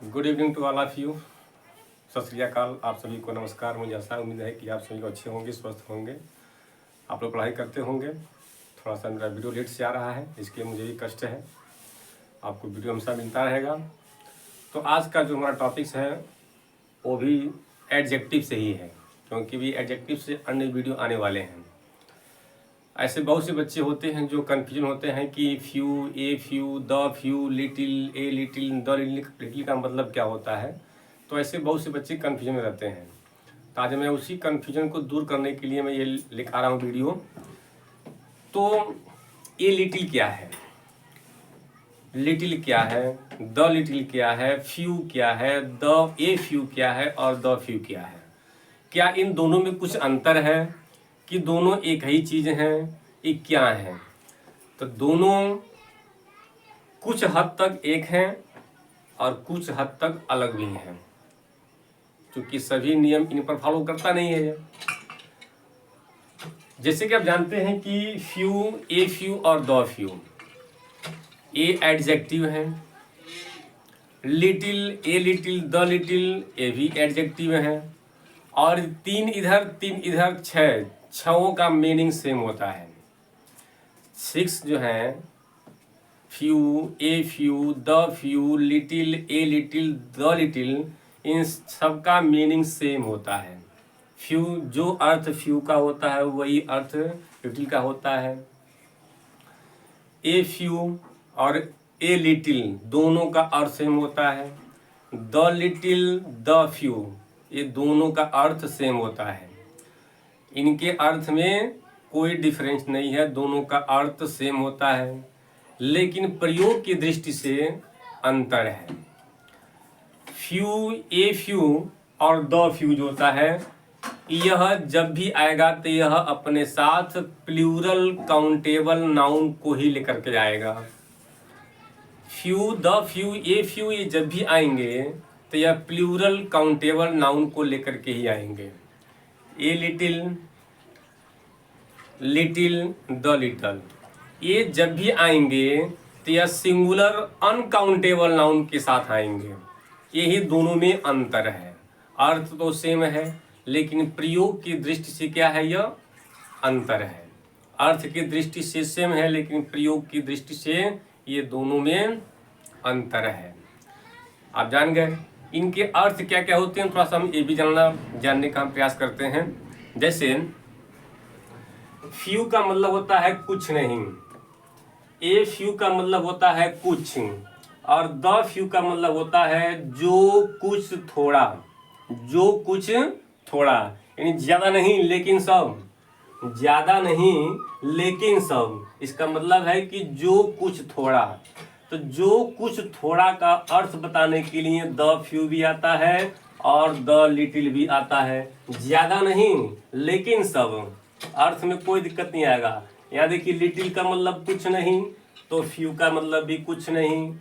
Good evening to all of you. Sat Sri अकाल, आप सभी को नमस्कार। मुझे ऐसा उम्मीद है कि आप सभी को अच्छे होंगे, स्वस्थ होंगे, आप लोग पढ़ाई करते होंगे। थोड़ा सा मेरा वीडियो लेट से आ रहा है, इसके मुझे भी कष्ट है। आपको वीडियो हमेशा मिलता रहेगा। तो आज का जो हमारा टॉपिक्स है वो भी एडजेक्टिव से ही है, क्योंकि भी एडजेक्टिव से अन्य वीडियो आने वाले हैं। ऐसे बहुत से बच्चे होते हैं जो कन्फ्यूजन होते हैं कि few, a few, the few, little, a little, the little का मतलब क्या होता है। तो ऐसे बहुत से बच्चे कन्फ्यूजन में रहते हैं। तो आज मैं उसी कन्फ्यूजन को दूर करने के लिए मैं ये लिखा रहा हूँ वीडियो। तो ए लिटिल क्या है, लिटिल क्या है, द लिटिल क्या है, फ्यू क्या है, द ए फ्यू क्या है और द फ्यू क्या है। क्या इन दोनों में कुछ अंतर है कि दोनों एक ही चीज़ हैं, ये क्या है। तो दोनों कुछ हद तक एक हैं और कुछ हद तक अलग भी हैं, क्योंकि सभी नियम इन पर फॉलो करता नहीं है। जैसे कि आप जानते हैं कि फ्यू, ए फ्यू और द फ्यू, ए एडजेक्टिव है। Little, a little, the little, a भी एडजेक्टिव है। और तीन इधर छहों का मीनिंग सेम होता है। 6 जो है, few, a few, the few, little, a little, the little, इन सब का मीनिंग सेम होता है। फ्यू, जो अर्थ फ्यू का होता है वही अर्थ लिटिल का होता है। ए फ्यू और ए लिटिल दोनों का अर्थ सेम होता है। द लिटिल, द फ्यू, ये दोनों का अर्थ सेम होता है। इनके अर्थ में कोई डिफरेंस नहीं है, दोनों का अर्थ सेम होता है, लेकिन प्रयोग की दृष्टि से अंतर है। फ्यू, ए फ्यू और द फ्यू जो होता है, यह जब भी आएगा तो यह अपने साथ प्लूरल काउंटेबल नाउन को ही लेकर के आएगा। Few, the few, a few ये जब भी आएंगे तो यह प्लूरल काउंटेबल नाउन को लेकर के ही आएंगे। A little, little, the little, ये जब भी आएंगे तो यह सिंगुलर अनकाउंटेबल नाउन के साथ आएंगे। यही दोनों में अंतर है। अर्थ तो सेम है, लेकिन प्रयोग की दृष्टि से क्या है, यह अंतर है। अर्थ की दृष्टि से सेम है, लेकिन प्रयोग की दृष्टि से ये दोनों में अंतर है। आप जान गए इनके अर्थ क्या क्या होते हैं। थोड़ा सा हम ये भी जानने का प्रयास करते हैं। जैसे फ्यू का मतलब होता है कुछ नहीं, ए फ्यू का मतलब होता है कुछ, और द फ्यू का मतलब होता है जो कुछ थोड़ा, जो कुछ थोड़ा, यानी ज्यादा नहीं लेकिन सब, ज्यादा नहीं लेकिन सब। इसका मतलब है कि जो कुछ थोड़ा। तो जो कुछ थोड़ा का अर्थ बताने के लिए द फ्यू भी आता है और द लिटिल भी आता है। ज्यादा नहीं लेकिन सब, अर्थ में कोई दिक्कत नहीं आएगा। यहाँ देखिए, लिटिल का मतलब कुछ नहीं, तो फ्यू का मतलब भी कुछ नहीं।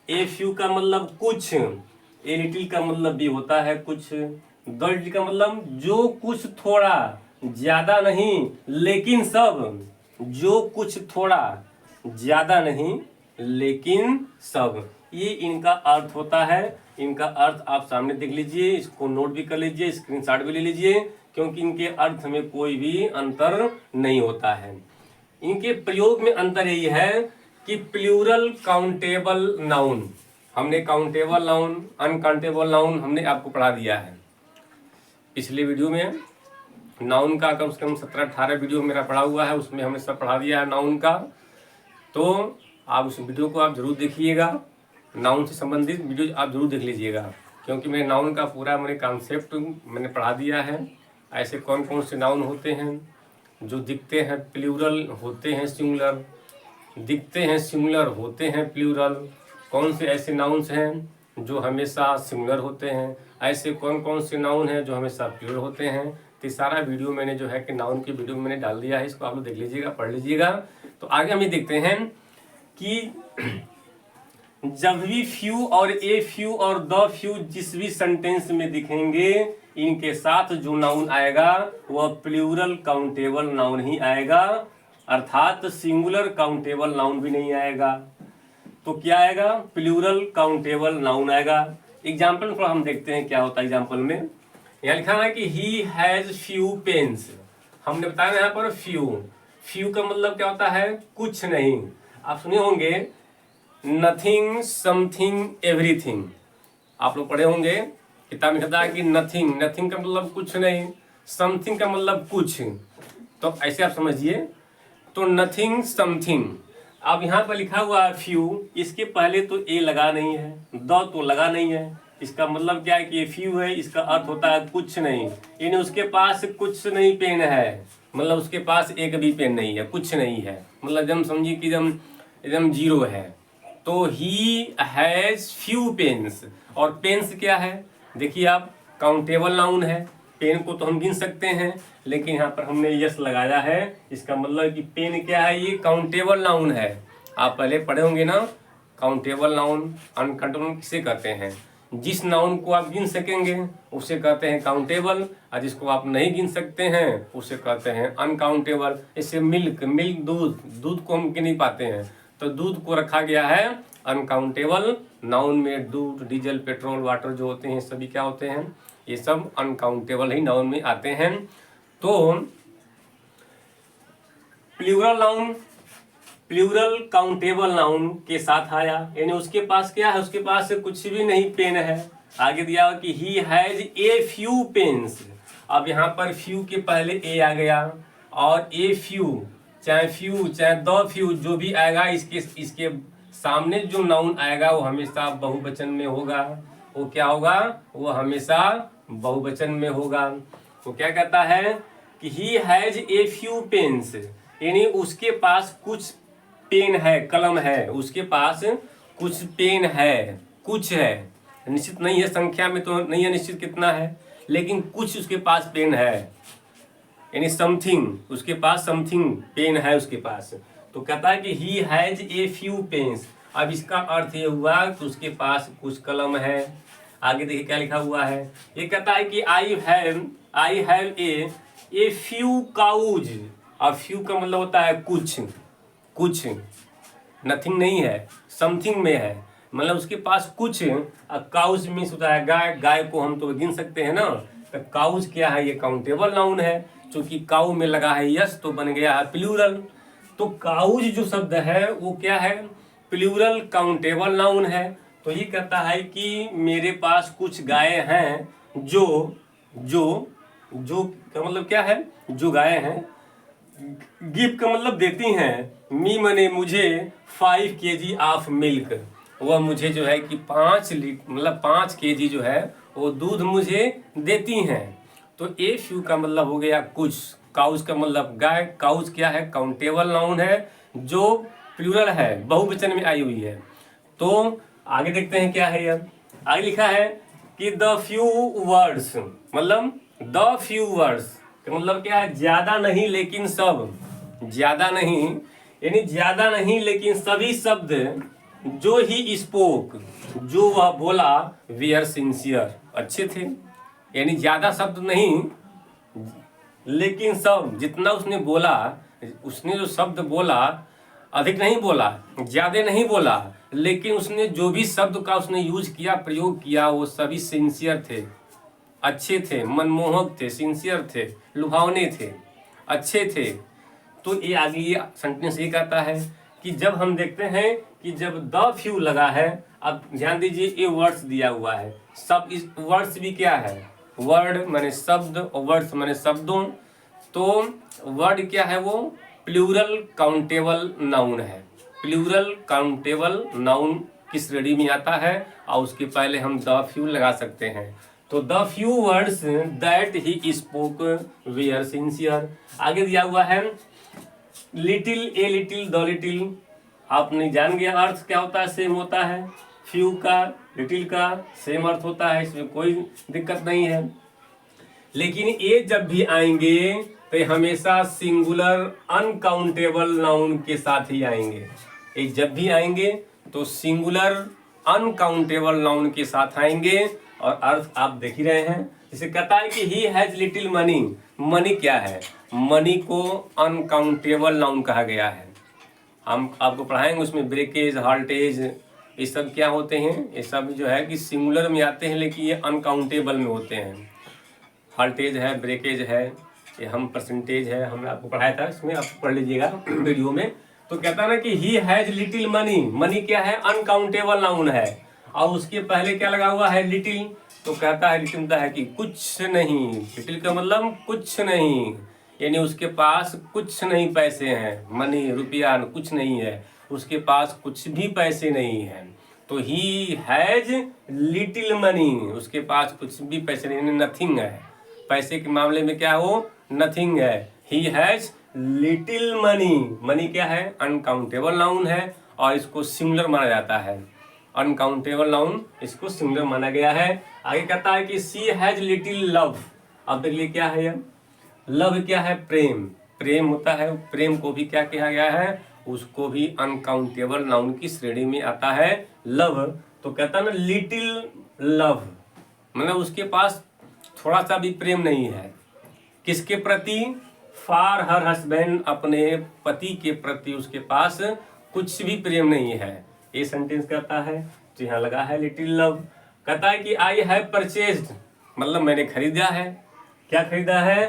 ए फ्यू का मतलब कुछ, ए लिटिल का मतलब भी होता है कुछ। द लिटिल का मतलब जो कुछ थोड़ा, ज्यादा नहीं लेकिन सब, जो कुछ थोड़ा, ज्यादा नहीं लेकिन सब, ये इनका अर्थ होता है। इनका अर्थ आप सामने देख लीजिए, इसको नोट भी कर लीजिए, स्क्रीनशॉट भी ले लीजिए, क्योंकि इनके अर्थ में कोई भी अंतर नहीं होता है। इनके प्रयोग में अंतर यही है कि प्लूरल काउंटेबल नाउन, हमने काउंटेबल नाउन, अनकाउंटेबल नाउन हमने आपको पढ़ा दिया है पिछले वीडियो में। नाउन का कम से कम 17-18 वीडियो मेरा पढ़ा हुआ है, उसमें हमने सब पढ़ा दिया है नाउन का। तो आप उस वीडियो को आप जरूर देखिएगा, नाउन से संबंधित वीडियो आप जरूर देख लीजिएगा, क्योंकि मैं नाउन का पूरा मैंने कॉन्सेप्ट मैंने पढ़ा दिया है। ऐसे कौन कौन से नाउन होते हैं जो दिखते हैं प्लूरल, होते हैं सिंगुलर, दिखते हैं सिंगुलर, होते हैं प्लूरल। कौन से ऐसे नाउन्स हैं जो हमेशा सिंगुलर होते हैं, ऐसे कौन कौन से नाउन हैं जो हमेशा प्लूरल होते हैं। तो सारा वीडियो मैंने जो है कि नाउन की वीडियो मैंने डाल दिया है, इसको आप लोग देख लीजिएगा, पढ़ लीजिएगा। तो आगे हम ये देखते हैं कि जब भी फ्यू और ए फ्यू और द फ्यू जिस भी सेंटेंस में दिखेंगे, इनके साथ जो नाउन आएगा वह प्लूरल काउंटेबल नाउन ही आएगा, अर्थात सिंगुलर काउंटेबल नाउन भी नहीं आएगा। तो क्या आएगा, प्लूरल काउंटेबल नाउन आएगा। एग्जाम्पल थोड़ा हम देखते हैं क्या होता है एग्जाम्पल में। यहाँ लिखा है कि ही हैज फ्यू पेन्स। हमने बताया यहाँ पर फ्यू, फ्यू का मतलब क्या होता है, कुछ नहीं। आप सुने होंगे नथिंग, समथिंग, एवरीथिंग। आप लोग पढ़े होंगे किताब में कहता है कि नथिंग, नथिंग का मतलब कुछ नहीं, समथिंग का मतलब कुछ। तो ऐसे आप समझिए, तो नथिंग समथिंग। अब यहाँ पर लिखा हुआ है फ्यू, इसके पहले तो ए लगा नहीं है, द तो लगा नहीं है। इसका मतलब क्या है कि ये फ्यू है, इसका अर्थ होता है कुछ नहीं, यानी उसके पास कुछ नहीं पेन है, मतलब उसके पास एक भी पेन नहीं है, कुछ नहीं है, मतलब जब समझिए कि एकदम जीरो है। तो ही हैज फ्यू पेन्स। और पेन्स क्या है, देखिए आप, काउंटेबल नाउन है। पेन को तो हम गिन सकते हैं, लेकिन यहाँ पर हमने यस लगाया है, इसका मतलब कि पेन क्या है, ये काउंटेबल नाउन है। आप पहले पढ़े होंगे ना, काउंटेबल नाउन अनकाउंटेबल किसे कहते हैं, जिस नाउन को आप गिन सकेंगे उसे कहते हैं काउंटेबल, और जिसको आप नहीं गिन सकते हैं उसे कहते हैं अनकाउंटेबल। इससे मिल्क, मिल्क दूध, दूध को हम गिन नहीं पाते हैं, तो दूध को रखा गया है अनकाउंटेबल नाउन में। दूध, डीजल, पेट्रोल, वाटर जो होते हैं सभी क्या होते हैं, ये सब अनकाउंटेबल ही नाउन में आते हैं। तो plural noun, plural countable noun के साथ आया, यानी उसके पास क्या है, उसके पास कुछ भी नहीं, पेन है। आगे दिया कि he has a few pens. अब यहाँ पर फ्यू के पहले ए आ गया, और ए फ्यू, चाहे द फ्यू, जो भी आएगा इसके सामने जो नाउन आएगा वो हमेशा बहुवचन में होगा। वो क्या होगा, वो हमेशा बहुवचन में होगा। वो क्या कहता है कि he has a few pens, यानी उसके पास कुछ पेन है, कलम है, उसके पास कुछ पेन है, कुछ है, निश्चित नहीं है, संख्या में तो नहीं है निश्चित कितना है, लेकिन कुछ उसके पास पेन है, यानी समथिंग, उसके पास समथिंग पेन है उसके पास। तो कहता है कि he has a few pens. अब इसका अर्थ ये हुआ कि उसके पास कुछ कलम है। आगे देखिए क्या लिखा हुआ है, ये कहता है कि I have a few cows. अब फ्यू का मतलब होता है कुछ, कुछ, नथिंग नहीं है, समथिंग में है, मतलब उसके पास कुछ। काउज मीन्स होता है गाय, गाय को हम तो गिन सकते हैं ना। तो काउज क्या है, ये काउंटेबल नाउन है, क्योंकि काउ में लगा है यस तो बन गया है प्लूरल। तो काउज जो शब्द है वो क्या है, प्लूरल काउंटेबल नाउन है। तो ये कहता है कि मेरे पास कुछ गाय हैं जो का मतलब क्या है, जो गाय हैं। गिव का मतलब देती हैं, मी मने मुझे 5 kg ऑफ मिल्क, वह मुझे जो है कि 5 kg जो है वो दूध मुझे देती हैं। तो ए फ्यू का मतलब हो गया कुछ, काउज का मतलब गाय। काउज क्या है, काउंटेबल नाउन है जो प्लूरल है, बहुवचन में आई हुई है। तो आगे देखते हैं क्या है, यह आगे लिखा है कि द फ्यू वर्ड्स, मतलब द फ्यू वर्ड्स का मतलब क्या है, ज्यादा नहीं लेकिन सब, ज्यादा नहीं यानी ज्यादा नहीं लेकिन सभी शब्द जो ही स्पोक, जो वह बोला, वेयर सिंसियर, अच्छे थे। यानी ज्यादा शब्द नहीं लेकिन सब, जितना उसने बोला, उसने जो शब्द बोला अधिक नहीं बोला, ज्यादा नहीं बोला, लेकिन उसने जो भी शब्द का उसने यूज किया, प्रयोग किया, वो सभी सिंसियर थे, अच्छे थे, मनमोहक थे, सिंसियर थे, लुभावने थे, अच्छे थे। तो ये आगे ये सेंटेंस ये कहता है कि जब हम देखते हैं कि जब द फ्यू लगा है, अब ध्यान दीजिए ये वर्ड्स दिया हुआ है, सब इस वर्ड्स भी क्या है, वर्ड माने शब्द और वर्ड्स माने शब्दों। तो वर्ड क्या है, वो प्लूरल काउंटेबल नाउन है। प्लूरल काउंटेबल नाउन किस श्रेणी में आता है, और उसके पहले हम द फ्यू लगा सकते हैं। तो the few words that he spoke were sincere. आगे दिया हुआ है little, a little, the little. आपने जान गया अर्थ क्या होता है, सेम होता है। फ्यू का, लिटिल का सेम अर्थ होता है, इसमें कोई दिक्कत नहीं है। लेकिन ये जब भी आएंगे तो ये हमेशा सिंगुलर अनकाउंटेबल नाउन के साथ ही आएंगे। ये जब भी आएंगे तो सिंगुलर अनकाउंटेबल नाउन के साथ आएंगे, और अर्थ आप देख ही रहे हैं। जिसे कहता है कि he has little money. Money क्या है, मनी को अनकाउंटेबल नाउन कहा गया है। हम आपको पढ़ाएंगे उसमें ब्रेकेज, हाल्टेज, ये सब क्या होते हैं, ये सब जो है कि सिंगुलर में आते हैं, लेकिन ये अनकाउंटेबल में होते हैं। हॉल्टेज है, ब्रेकेज है, ये हम परसेंटेज है, हमने आपको पढ़ाया था, इसमें आप पढ़ लीजिएगा वीडियो में। तो कहता है ना कि he has little money, money क्या है, अनकाउंटेबल नाउन है, और उसके पहले क्या लगा हुआ है, लिटिल। तो कहता है, लिटिल है कि कुछ नहीं, लिटिल का मतलब कुछ नहीं, यानी उसके पास कुछ नहीं पैसे हैं, मनी रुपया कुछ नहीं है, उसके पास कुछ भी पैसे नहीं है। तो ही हैज लिटिल मनी, उसके पास कुछ भी पैसे नहीं, नथिंग है, पैसे के मामले में क्या हो, नथिंग है। He has little money, money क्या है, अनकाउंटेबल नाउन है, और इसको सिंगुलर माना जाता है, अनकाउंटेबल नाउन इसको सिंगुलर माना गया है। आगे कहता है कि सी हैज लिटिल लव। अब देख लिए क्या है यह, लव क्या है, प्रेम, प्रेम होता है, प्रेम को भी क्या कहा गया है, उसको भी अनकाउंटेबल नाउन की श्रेणी में आता है लव। तो कहता है ना लिटिल लव, मतलब उसके पास थोड़ा सा भी प्रेम नहीं है, किसके प्रति, फॉर हर हस्बैंड, अपने पति के प्रति उसके पास कुछ भी प्रेम नहीं है। ये सेंटेंस कहता है, तो यहाँ लगा है लिटिल लव। कहता है कि आई हैव परचेज्ड, मतलब मैंने खरीदा है, क्या खरीदा है,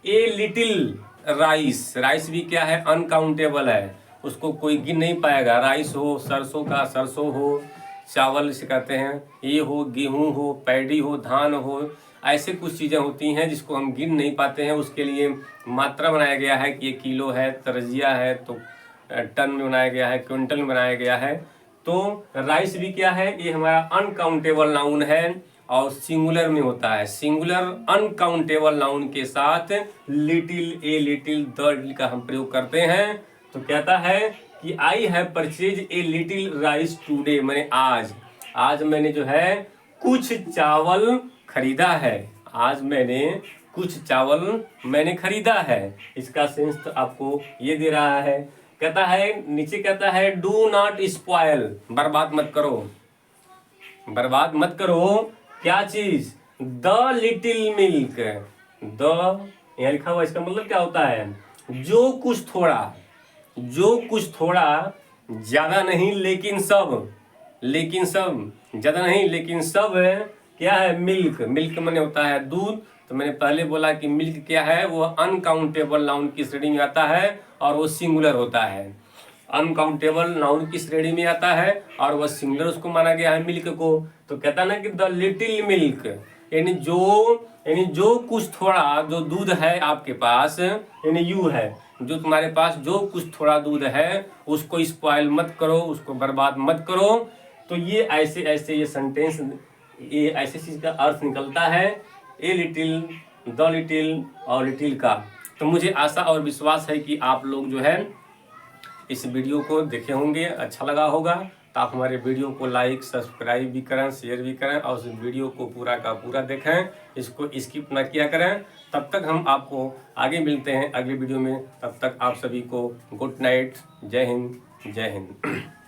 ए लिटिल राइस, राइस भी क्या है, अनकाउंटेबल है, उसको कोई गिन नहीं पाएगा। राइस हो, सरसों का सरसों हो, चावल से कहते हैं, ये हो, गेहूं हो, पैडी हो, धान हो, ऐसे कुछ चीज़ें होती हैं जिसको हम गिन नहीं पाते हैं, उसके लिए मात्रा बनाया गया है कि ये किलो है, तरजिया है, तो टन में बनाया गया है, क्विंटल में बनाया गया है। तो राइस भी क्या है, ये हमारा अनकाउंटेबल नाउन है और सिंगुलर में होता है। सिंगुलर अनकाउंटेबल नाउन के साथ little, a little, the little का हम प्रयोग करते हैं। तो कहता है कि I have purchase a little rice today, मैंने आज मैंने जो है कुछ चावल खरीदा है, आज मैंने कुछ चावल मैंने खरीदा है। इसका सेंस तो आपको ये दे रहा है। कहता है नीचे, कहता है डू नॉट स्पॉयल, बर्बाद मत करो, बर्बाद मत करो क्या चीज, द लिटिल मिल्क, द यहाँ लिखा हुआ, इसका मतलब क्या होता है, जो कुछ थोड़ा, जो कुछ थोड़ा, ज्यादा नहीं लेकिन सब, लेकिन सब, ज्यादा नहीं लेकिन सब क्या है, मिल्क, मिल्क माने होता है दूध। तो मैंने पहले बोला कि मिल्क क्या है, वो अनकाउंटेबल नाउन की श्रेणी में आता है और वो सिंगुलर होता है, अनकाउंटेबल नाउन की श्रेणी में आता है और वह सिंगुलर उसको माना गया है मिल्क को। तो कहता ना कि द लिटिल मिल्क, यानी जो कुछ थोड़ा, जो दूध है आपके पास, यानी यू है, जो तुम्हारे पास जो कुछ थोड़ा दूध है उसको स्पॉइल मत करो, उसको बर्बाद मत करो। तो ये ऐसे ऐसे ये सेंटेंस, ये ऐसे चीज का अर्थ निकलता है, ए लिटिल, द लिटिल और लिटिल का। तो मुझे आशा और विश्वास है कि आप लोग जो है इस वीडियो को देखे होंगे, अच्छा लगा होगा। तो आप हमारे वीडियो को लाइक, सब्सक्राइब भी करें, शेयर भी करें और उस वीडियो को पूरा का पूरा देखें, इसको स्किप ना किया करें। तब तक हम आपको आगे मिलते हैं अगले वीडियो में, तब तक आप सभी को गुड नाइट, जय हिंद, जय हिंद।